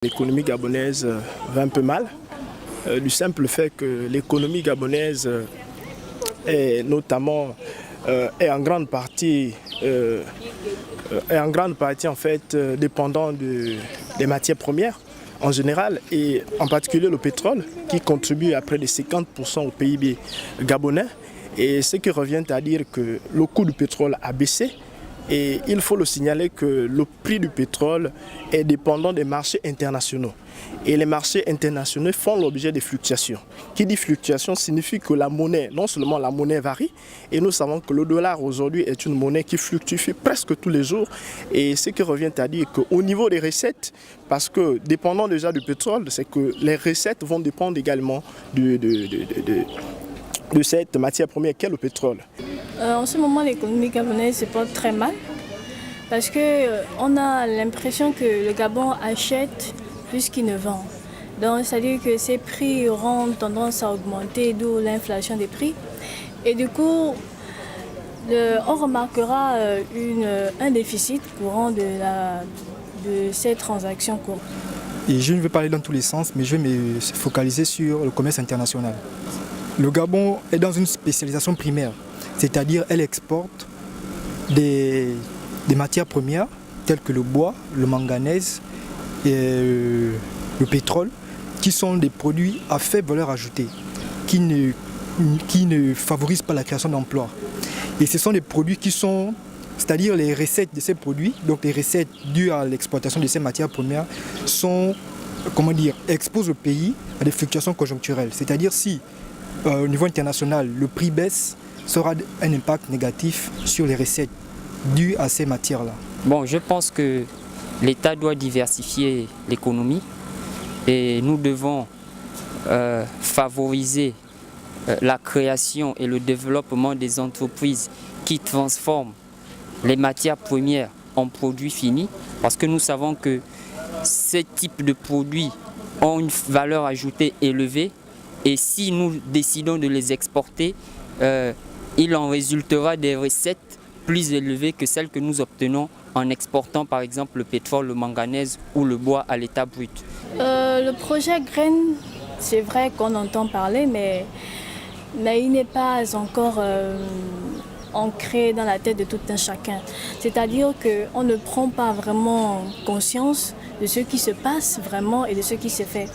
L'économie gabonaise va un peu mal, du simple fait que l'économie gabonaise est notamment est en grande partie en fait dépendant des matières premières en général et en particulier le pétrole qui contribue à près de 50% au PIB gabonais, et ce qui revient à dire que le coût du pétrole a baissé. Et il faut le signaler que le prix du pétrole est dépendant des marchés internationaux. Et les marchés internationaux font l'objet de fluctuations. Qui dit fluctuation signifie que la monnaie, non seulement la monnaie varie, et nous savons que le dollar aujourd'hui est une monnaie qui fluctue presque tous les jours. Et ce qui revient à dire qu'au niveau des recettes, parce que dépendant déjà du pétrole, c'est que les recettes vont dépendre également de cette matière première qu'est le pétrole. En ce moment, l'économie gabonaise se porte très mal parce qu'on a l'impression que le Gabon achète plus qu'il ne vend. Donc, c'est-à-dire que ses prix auront tendance à augmenter, d'où l'inflation des prix. Et du coup, on remarquera un déficit courant de ces transactions courtes. Et je ne vais pas aller dans tous les sens, mais je vais me focaliser sur le commerce international. Le Gabon est dans une spécialisation primaire, c'est-à-dire elle exporte des matières premières telles que le bois, le manganèse et le pétrole, qui sont des produits à faible valeur ajoutée, qui ne favorisent pas la création d'emplois. Et ce sont des produits qui sont, c'est-à-dire les recettes de ces produits, donc les recettes dues à l'exploitation de ces matières premières, sont, exposent le pays à des fluctuations conjoncturelles. C'est-à-dire si au niveau international, le prix baisse, ça aura un impact négatif sur les recettes dues à ces matières-là. Bon, je pense que l'État doit diversifier l'économie et nous devons favoriser la création et le développement des entreprises qui transforment les matières premières en produits finis, parce que nous savons que ces types de produits ont une valeur ajoutée élevée. Et si nous décidons de les exporter, il en résultera des recettes plus élevées que celles que nous obtenons en exportant par exemple le pétrole, le manganèse ou le bois à l'état brut. Le projet Graines, c'est vrai qu'on entend parler, mais il n'est pas encore ancré dans la tête de tout un chacun. C'est-à-dire qu'on ne prend pas vraiment conscience de ce qui se passe vraiment et de ce qui se fait.